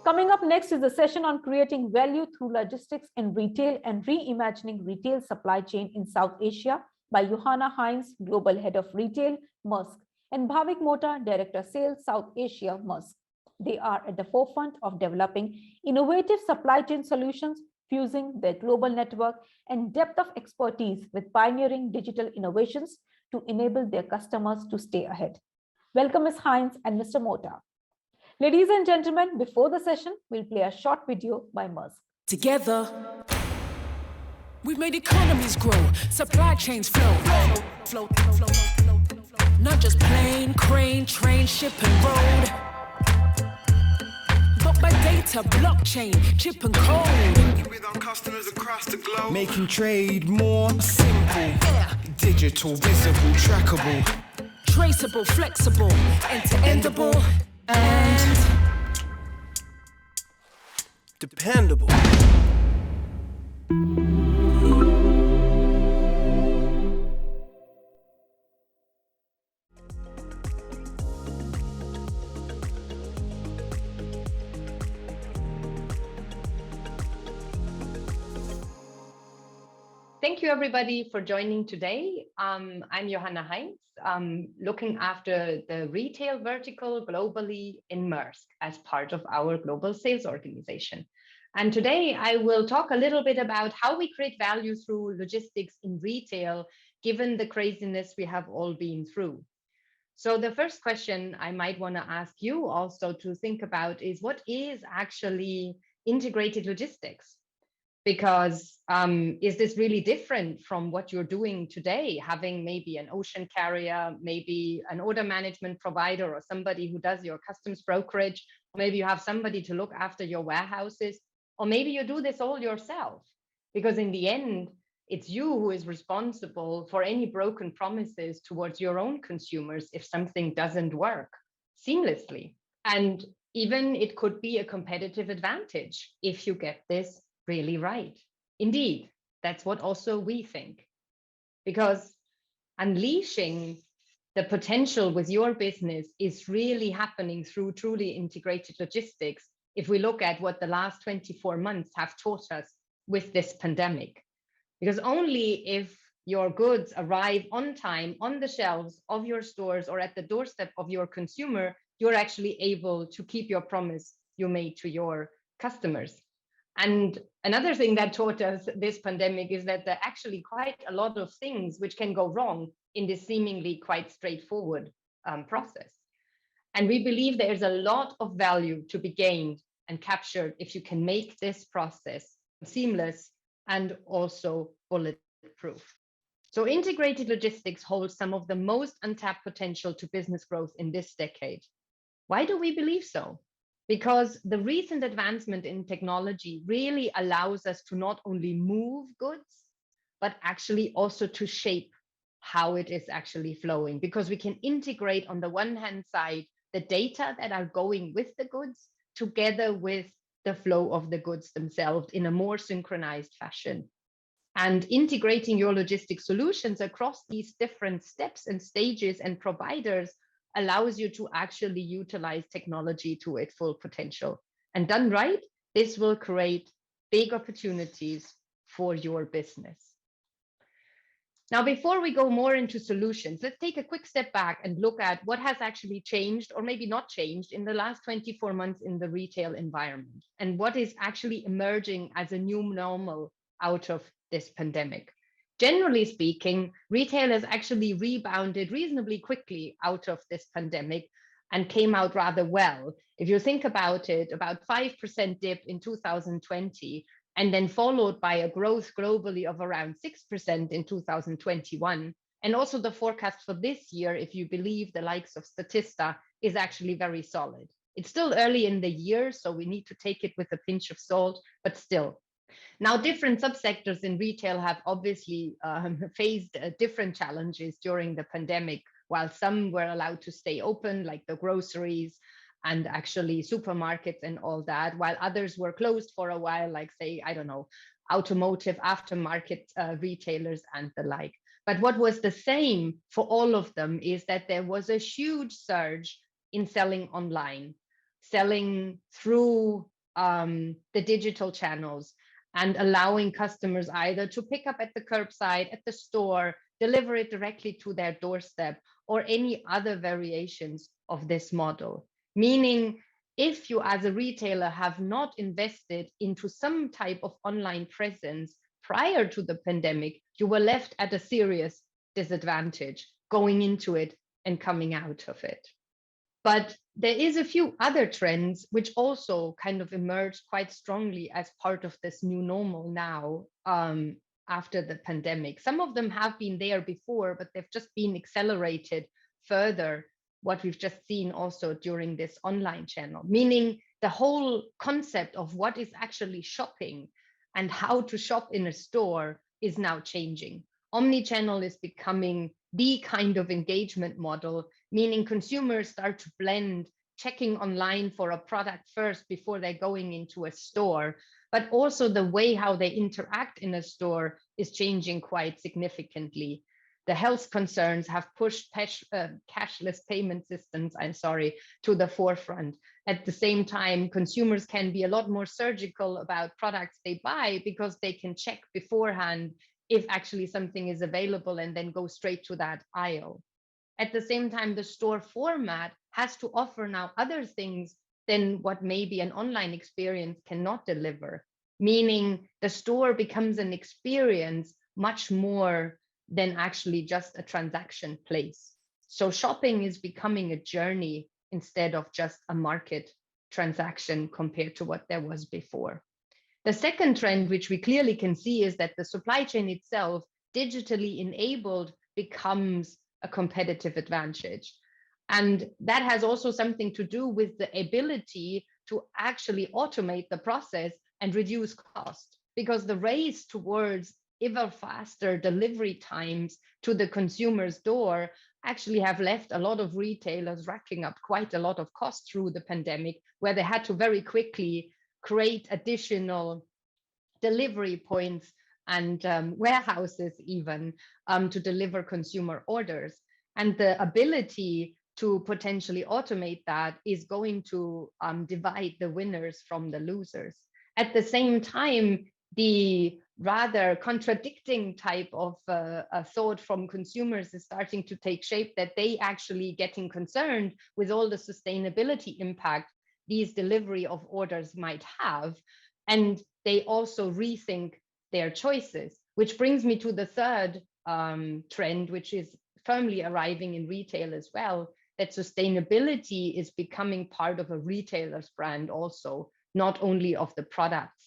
Coming up next is a session on creating value through logistics in retail and reimagining retail supply chain in South Asia by Johanna Hainz, Global Head of Retail, Maersk, and Bhavik Mota, Director Sales, South Asia, Maersk. They are at the forefront of developing innovative supply chain solutions, fusing their global network and depth of expertise with pioneering digital innovations to enable their customers to stay ahead. Welcome, Ms. Hainz and Mr. Mota. Ladies and gentlemen, before the session, we'll play a short video by Maersk. Together, we've made economies grow, supply chains flow. Not just plane, crane, train, ship and road, but by data, blockchain, chip and code. With our customers across the globe, making trade more simple, digital, visible, trackable, traceable, flexible, end-to-endable, and dependable. Thank you, everybody, for joining today. I'm Johanna Hainz, looking after the retail vertical globally in Maersk as part of our global sales organization. And today I will talk a little bit about how we create value through logistics in retail, given the craziness we have all been through. So the first question I might want to ask you also to think about is, what is actually integrated logistics? Because is this really different from what you're doing today, having maybe an ocean carrier, maybe an order management provider, or somebody who does your customs brokerage, or maybe you have somebody to look after your warehouses, or maybe you do this all yourself, because in the end, it's you who is responsible for any broken promises towards your own consumers if something doesn't work seamlessly. And even it could be a competitive advantage if you get this really right. Indeed, that's what also we think. Because unleashing the potential with your business is really happening through truly integrated logistics if we look at what the last 24 months have taught us with this pandemic. Because only if your goods arrive on time on the shelves of your stores or at the doorstep of your consumer, you're actually able to keep your promise you made to your customers. And another thing that taught us this pandemic is that there are actually quite a lot of things which can go wrong in this seemingly quite straightforward process. And we believe there's a lot of value to be gained and captured if you can make this process seamless and also bulletproof. So integrated logistics holds some of the most untapped potential to business growth in this decade. Why do we believe so? Because the recent advancement in technology really allows us to not only move goods, but actually also to shape how it is actually flowing, because we can integrate on the one hand side the data that are going with the goods together with the flow of the goods themselves in a more synchronized fashion. And integrating your logistic solutions across these different steps and stages and providers allows you to actually utilize technology to its full potential. And done right, this will create big opportunities for your business. Now, before we go more into solutions, let's take a quick step back and look at what has actually changed, or maybe not changed, in the last 24 months in the retail environment, and what is actually emerging as a new normal out of this pandemic. Generally speaking, retail has actually rebounded reasonably quickly out of this pandemic and came out rather well. If you think about it, about 5% dip in 2020, and then followed by a growth globally of around 6% in 2021. And also the forecast for this year, if you believe the likes of Statista, is actually very solid. It's still early in the year, so we need to take it with a pinch of salt, but still. Now, different subsectors in retail have obviously faced different challenges during the pandemic. While some were allowed to stay open, like the groceries and actually supermarkets and all that, while others were closed for a while, like, say, I don't know, automotive, aftermarket retailers and the like. But what was the same for all of them is that there was a huge surge in selling online, selling through the digital channels and allowing customers either to pick up at the curbside, at the store, deliver it directly to their doorstep, or any other variations of this model. Meaning, if you as a retailer have not invested into some type of online presence prior to the pandemic, you were left at a serious disadvantage going into it and coming out of it. But there is a few other trends which also kind of emerged quite strongly as part of this new normal now after the pandemic. Some of them have been there before, but they've just been accelerated further, what we've just seen also during this online channel, meaning the whole concept of what is actually shopping and how to shop in a store is now changing. Omnichannel is becoming the kind of engagement model, meaning consumers start to blend checking online for a product first before they're going into a store, but also the way how they interact in a store is changing quite significantly. The health concerns have pushed cashless payment systems, to the forefront. At the same time, consumers can be a lot more surgical about products they buy because they can check beforehand if actually something is available and then go straight to that aisle. At the same time, the store format has to offer now other things than what maybe an online experience cannot deliver, meaning the store becomes an experience much more than actually just a transaction place. So shopping is becoming a journey instead of just a market transaction compared to what there was before. The second trend, which we clearly can see, is that the supply chain itself, digitally enabled, becomes a competitive advantage. And that has also something to do with the ability to actually automate the process and reduce cost, because the race towards ever faster delivery times to the consumer's door actually have left a lot of retailers racking up quite a lot of cost through the pandemic, where they had to very quickly create additional delivery points and warehouses even to deliver consumer orders. And the ability to potentially automate that is going to divide the winners from the losers. At the same time, the rather contradicting type of a thought from consumers is starting to take shape, that they actually getting concerned with all the sustainability impact these delivery of orders might have. And they also rethink their choices, which brings me to the third trend, which is firmly arriving in retail as well, that sustainability is becoming part of a retailer's brand also, not only of the products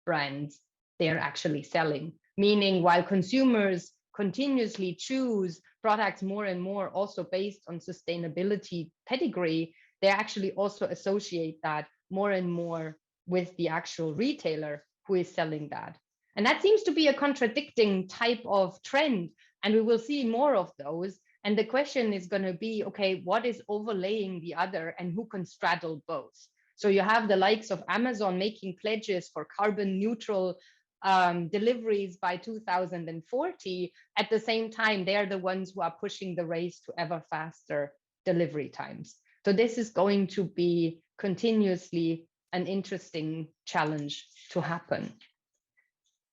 brands they're actually selling. Meaning, while consumers continuously choose products more and more also based on sustainability pedigree, they actually also associate that more and more with the actual retailer who is selling that. And that seems to be a contradicting type of trend, and we will see more of those. And the question is going to be, okay, what is overlaying the other and who can straddle both? So you have the likes of Amazon making pledges for carbon neutral deliveries by 2040. At the same time, they're the ones who are pushing the race to ever faster delivery times. So this is going to be continuously an interesting challenge to happen.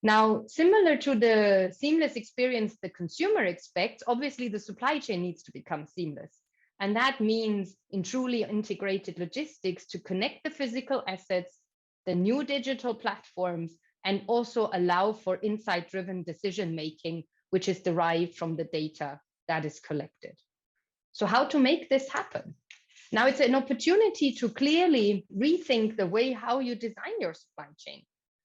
Now, similar to the seamless experience the consumer expects, obviously the supply chain needs to become seamless. And that means in truly integrated logistics to connect the physical assets, the new digital platforms, and also allow for insight-driven decision-making, which is derived from the data that is collected. So how to make this happen? Now it's an opportunity to clearly rethink the way how you design your supply chain,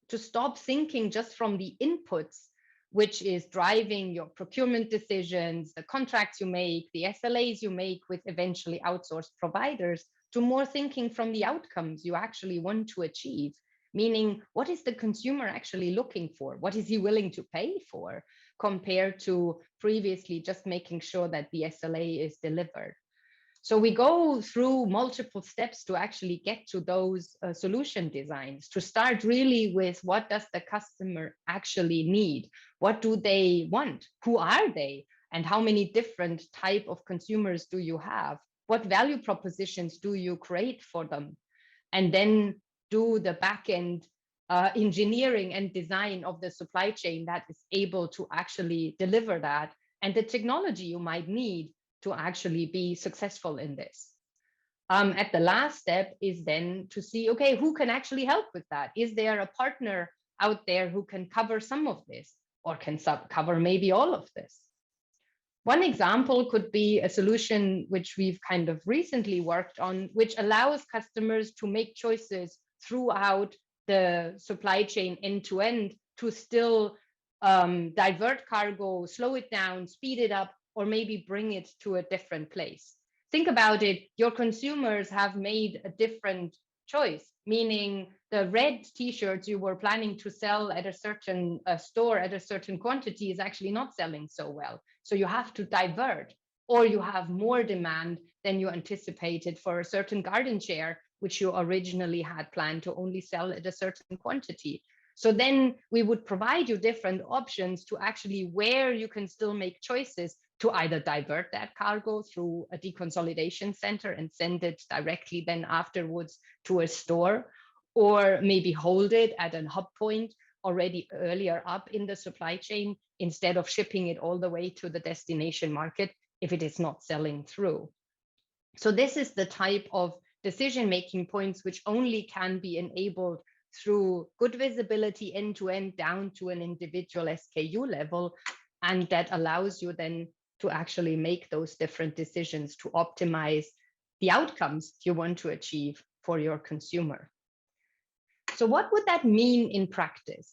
to stop thinking just from the inputs, which is driving your procurement decisions, the contracts you make, the SLAs you make with eventually outsourced providers, to more thinking from the outcomes you actually want to achieve. Meaning, what is the consumer actually looking for? What is he willing to pay for, compared to previously just making sure that the SLA is delivered? So we go through multiple steps to actually get to those solution designs, to start really with what does the customer actually need? What do they want? Who are they? And how many different type of consumers do you have? What value propositions do you create for them? And then do the back-end engineering and design of the supply chain that is able to actually deliver that, and the technology you might need to actually be successful in this. At the last step is then to see, okay, who can actually help with that? Is there a partner out there who can cover some of this, or can cover maybe all of this? One example could be a solution which we've kind of recently worked on, which allows customers to make choices throughout the supply chain end to end to still divert cargo, slow it down, speed it up, or maybe bring it to a different place. Think about it, your consumers have made a different choice, meaning the red t-shirts you were planning to sell at a certain store at a certain quantity is actually not selling so well. So you have to divert, or you have more demand than you anticipated for a certain garden chair, which you originally had planned to only sell at a certain quantity. So then we would provide you different options to actually where you can still make choices to either divert that cargo through a deconsolidation center and send it directly then afterwards to a store, or maybe hold it at a hub point already earlier up in the supply chain instead of shipping it all the way to the destination market if it is not selling through. So this is the type of decision-making points which only can be enabled through good visibility end-to-end down to an individual SKU level, and that allows you then to actually make those different decisions to optimize the outcomes you want to achieve for your consumer. So what would that mean in practice?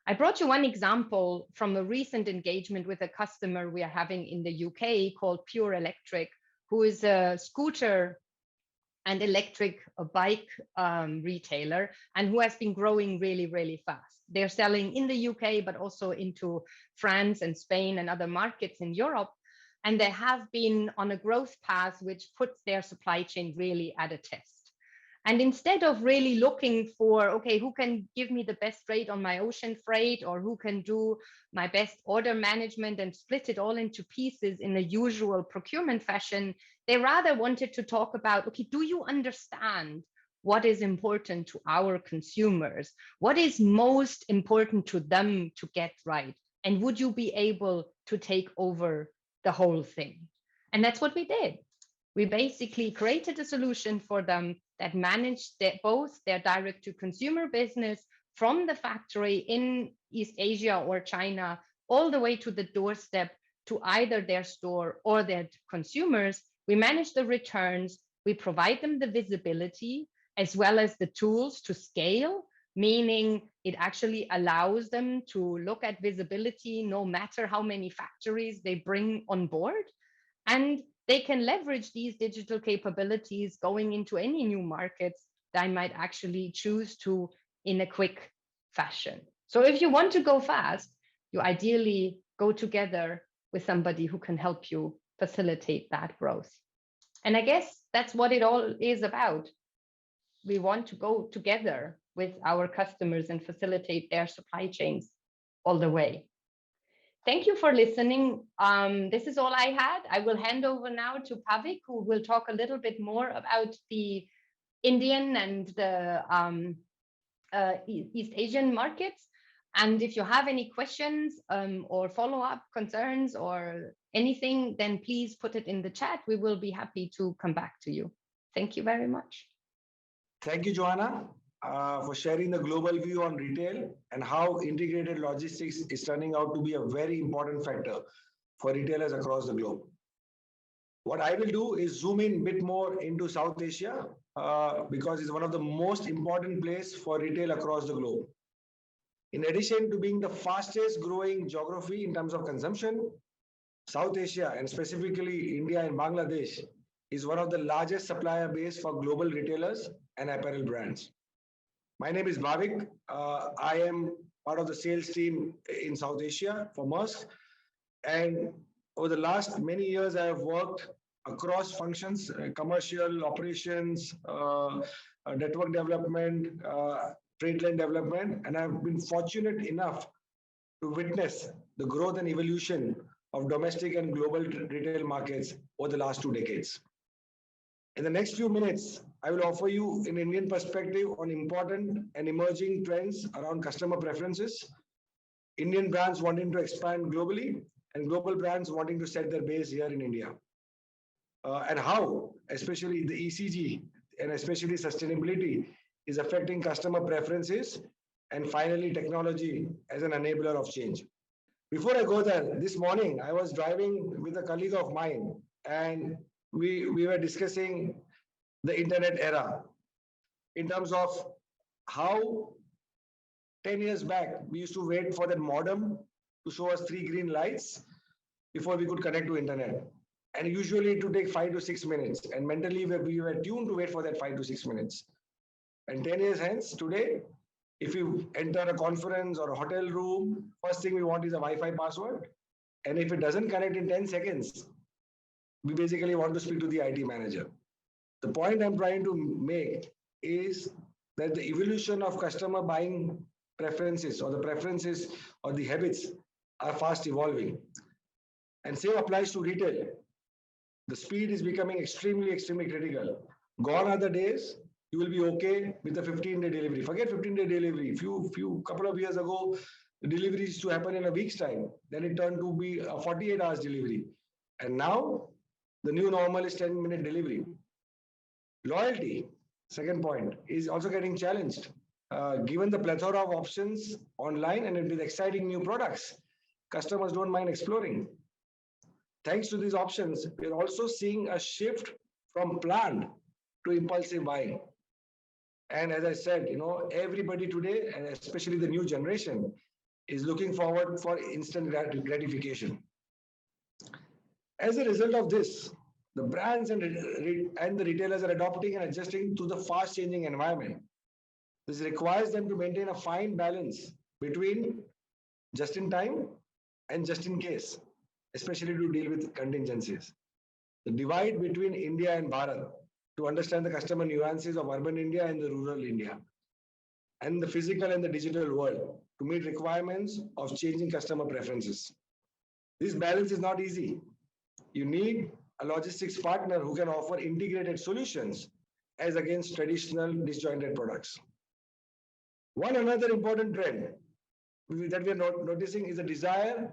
I brought you one example from a recent engagement with a customer we are having in the UK called Pure Electric, who is a scooter and electric bike retailer, and who has been growing really, really fast. They're selling in the UK, but also into France and Spain and other markets in Europe. And they have been on a growth path, which puts their supply chain really at a test. And instead of really looking for, okay, who can give me the best rate on my ocean freight, or who can do my best order management and split it all into pieces in a usual procurement fashion, they rather wanted to talk about, okay, do you understand what is important to our consumers? What is most important to them to get right? And would you be able to take over the whole thing? And that's what we did. We basically created a solution for them that managed both their direct-to-consumer business from the factory in East Asia or China all the way to the doorstep to either their store or their consumers. We manage the returns, we provide them the visibility as well as the tools to scale, meaning it actually allows them to look at visibility no matter how many factories they bring on board. And they can leverage these digital capabilities going into any new markets that I might actually choose to in a quick fashion. So if you want to go fast, you ideally go together with somebody who can help you facilitate that growth. And I guess that's what it all is about. We want to go together with our customers and facilitate their supply chains all the way. Thank you for listening. This is all I had. I will hand over now to Bhavik, who will talk a little bit more about the Indian and the East Asian markets. And if you have any questions or follow-up concerns or anything, then please put it in the chat. We will be happy to come back to you. Thank you very much. Thank you, Johanna, for sharing the global view on retail and how integrated logistics is turning out to be a very important factor for retailers across the globe. What I will do is zoom in a bit more into South Asia because it's one of the most important places for retail across the globe. In addition to being the fastest growing geography in terms of consumption, South Asia, and specifically India and Bangladesh, is one of the largest supplier base for global retailers and apparel brands. My name is Bhavik. I am part of the sales team in South Asia for Maersk. And over the last many years, I have worked across functions, commercial, operations, network development, trade lane development, and I've been fortunate enough to witness the growth and evolution of domestic and global retail markets over the last 2 decades. In the next few minutes, I will offer you an Indian perspective on important and emerging trends around customer preferences, Indian brands wanting to expand globally, and global brands wanting to set their base here in India. And how, especially the ECG and especially sustainability, is affecting customer preferences, and finally, technology as an enabler of change. Before I go there, this morning I was driving with a colleague of mine, and we were discussing the internet era in terms of how 10 years back we used to wait for that modem to show us 3 green lights before we could connect to internet. And usually it would take 5 to 6 minutes. And mentally we were tuned to wait for that 5 to 6 minutes. And 10 years hence, today, if you enter a conference or a hotel room, first thing we want is a Wi-Fi password. And if it doesn't connect in 10 seconds, we basically want to speak to the IT manager. The point I'm trying to make is that the evolution of customer buying preferences or the preferences or the habits are fast evolving. And same applies to retail. The speed is becoming extremely critical. Gone are the days you will be okay with a 15-day delivery. Forget 15-day delivery. Couple of years ago, the delivery used to happen in a week's time. Then it turned to be a 48 hours delivery. And now the new normal is 10-minute delivery. Loyalty, second point, is also getting challenged. Given the plethora of options online and with exciting new products, customers don't mind exploring. Thanks to these options, we're also seeing a shift from planned to impulsive buying. And as I said, everybody today, and especially the new generation, is looking forward for instant gratification. As a result of this, the brands and the retailers are adopting and adjusting to the fast-changing environment. This requires them to maintain a fine balance between just-in-time and just-in-case, especially to deal with contingencies. The divide between India and Bharat, to understand the customer nuances of urban India and the rural India, and the physical and the digital world to meet requirements of changing customer preferences. This balance is not easy. You need a logistics partner who can offer integrated solutions as against traditional disjointed products. One another important trend that we are noticing is a desire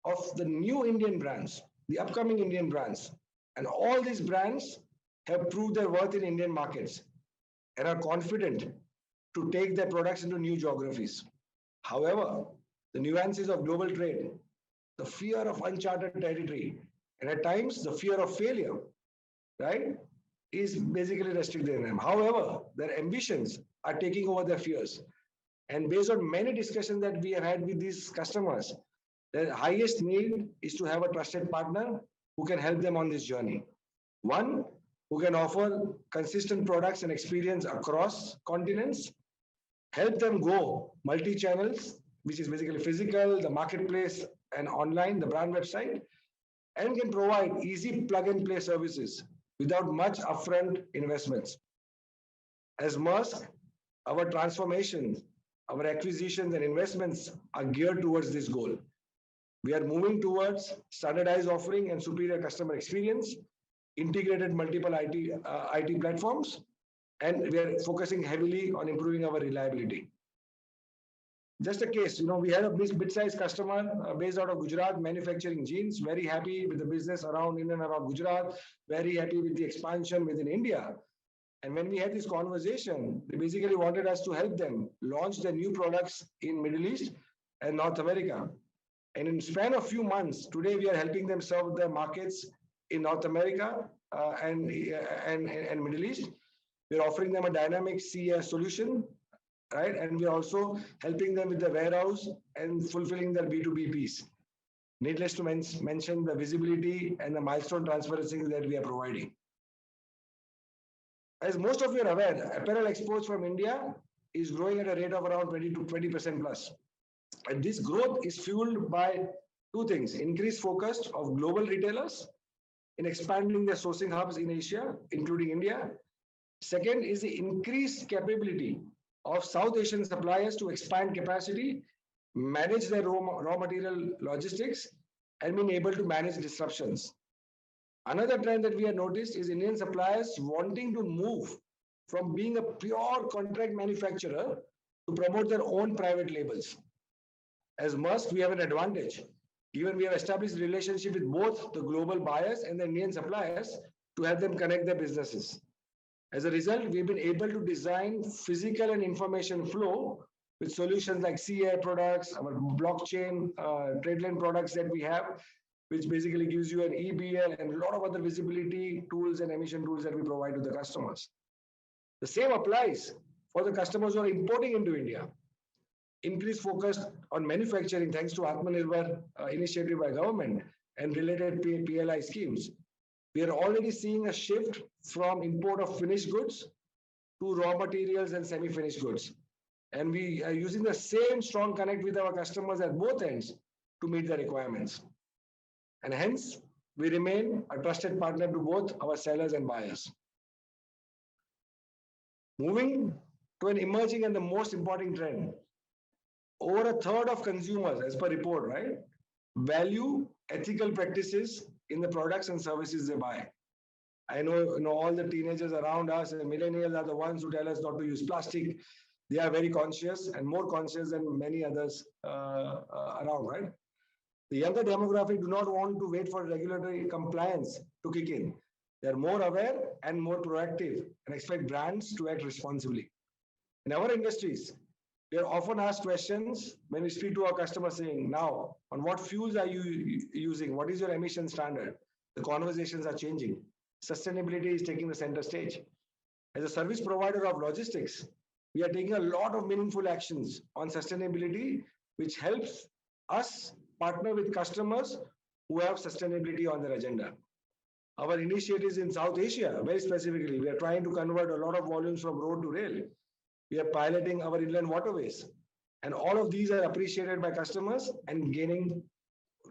of the new Indian brands, the upcoming Indian brands. And all these brands have proved their worth in Indian markets and are confident to take their products into new geographies. However, the nuances of global trade, the fear of uncharted territory, and at times the fear of failure, right, is basically restricting them. However, their ambitions are taking over their fears. And based on many discussions that we have had with these customers, their highest need is to have a trusted partner who can help them on this journey. One who can offer consistent products and experience across continents, help them go multi-channels, which is basically physical, the marketplace, and online, the brand website, and can provide easy plug-and-play services without much upfront investments. As Maersk, our transformations, our acquisitions and investments are geared towards this goal. We are moving towards standardized offering and superior customer experience, integrated multiple IT platforms, and we are focusing heavily on improving our reliability. Just a case, we had a mid-sized customer based out of Gujarat, manufacturing jeans, very happy with the business around in and around Gujarat, very happy with the expansion within India. And when we had this conversation, they basically wanted us to help them launch their new products in Middle East and North America. And in the span of few months, today we are helping them serve their markets in North America and Middle East. We're offering them a dynamic CES solution, right? And we're also helping them with the warehouse and fulfilling their B2B piece. Needless to mention the visibility and the milestone transparency that we are providing. As most of you are aware, apparel exports from India is growing at a rate of around 20% plus. And this growth is fueled by two things: increased focus of global retailers in expanding their sourcing hubs in Asia, including India. Second is the increased capability of South Asian suppliers to expand capacity, manage their raw material logistics, and being able to manage disruptions. Another trend that we have noticed is Indian suppliers wanting to move from being a pure contract manufacturer to promote their own private labels. As Maersk, we have an advantage. Given we have established a relationship with both the global buyers and the Indian suppliers to help them connect their businesses. As a result, we've been able to design physical and information flow with solutions like CA products, our blockchain, trade lane products that we have, which basically gives you an EBL and a lot of other visibility tools and emission tools that we provide to the customers. The same applies for the customers who are importing into India. Increased focus on manufacturing thanks to Atmanirbhar initiative by government and related PLI schemes. We are already seeing a shift from import of finished goods to raw materials and semi-finished goods. And we are using the same strong connect with our customers at both ends to meet the requirements. And hence, we remain a trusted partner to both our sellers and buyers. Moving to an emerging and the most important trend. Over a third of consumers, as per report, right, value ethical practices in the products and services they buy. I know, all the teenagers around us and millennials are the ones who tell us not to use plastic. They are very conscious and more conscious than many others around, right? The younger demographic do not want to wait for regulatory compliance to kick in. They're more aware and more proactive and expect brands to act responsibly. In our industries, we are often asked questions when we speak to our customers saying, now, on what fuels are you using? What is your emission standard? The conversations are changing. Sustainability is taking the center stage. As a service provider of logistics, we are taking a lot of meaningful actions on sustainability, which helps us partner with customers who have sustainability on their agenda. Our initiatives in South Asia, very specifically, we are trying to convert a lot of volumes from road to rail. We are piloting our inland waterways. And all of these are appreciated by customers and gaining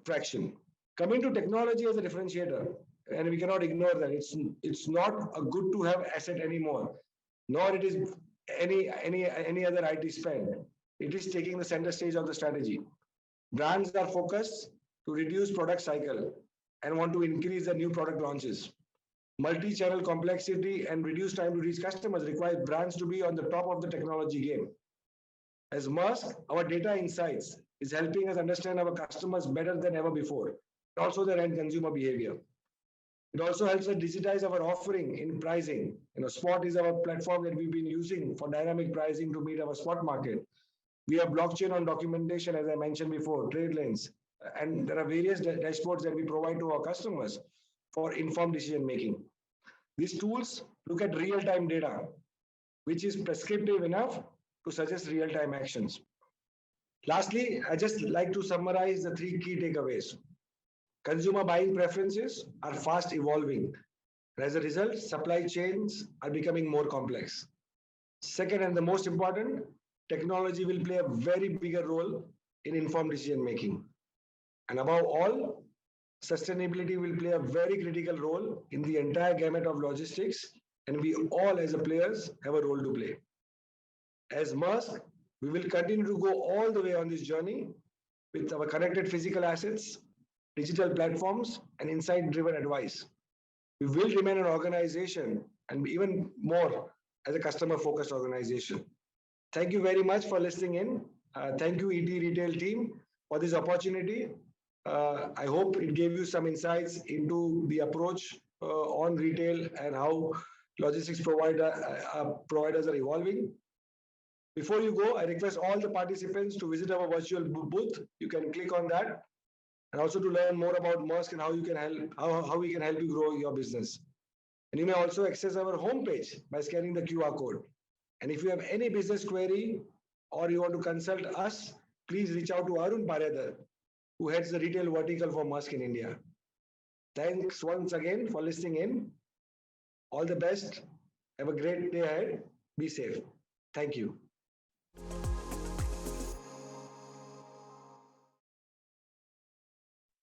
traction. Coming to technology as a differentiator, and we cannot ignore that. It's not a good to have asset anymore, nor it is any other IT spend. It is taking the center stage of the strategy. Brands are focused to reduce product cycle and want to increase the new product launches. Multi-channel complexity and reduced time to reach customers require brands to be on the top of the technology game. As Maersk, our data insights is helping us understand our customers better than ever before, also their end consumer behavior. It also helps us digitize our offering in pricing. Spot is our platform that we've been using for dynamic pricing to meet our spot market. We have blockchain on documentation, as I mentioned before, trade lanes, and there are various dashboards that we provide to our customers for informed decision making. These tools look at real-time data, which is prescriptive enough to suggest real-time actions. Lastly, I just like to summarize the 3 key takeaways. Consumer buying preferences are fast evolving. As a result, supply chains are becoming more complex. Second, and the most important, technology will play a very bigger role in informed decision making. And above all, sustainability will play a very critical role in the entire gamut of logistics, and we all as a players have a role to play. As Maersk, we will continue to go all the way on this journey with our connected physical assets, digital platforms, and insight-driven advice. We will remain an organization and even more as a customer-focused organization. Thank you very much for listening in. Thank you, ET Retail team, for this opportunity. I hope it gave you some insights into the approach on retail and how logistics providers are evolving. Before you go, I request all the participants to visit our virtual booth. You can click on that, and also to learn more about Maersk and how we can help you grow your business. And you may also access our homepage by scanning the QR code. And if you have any business query or you want to consult us, please reach out to Arun Paredar, who heads the retail vertical for Maersk in India. Thanks once again for listening in. All the best. Have a great day ahead. Be safe. Thank you.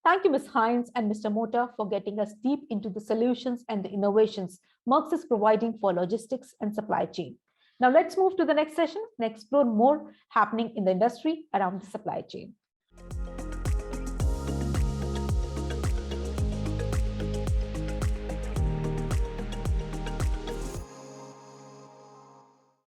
Thank you, Ms. Hainz and Mr. Mota, for getting us deep into the solutions and the innovations Maersk is providing for logistics and supply chain. Now let's move to the next session and explore more happening in the industry around the supply chain.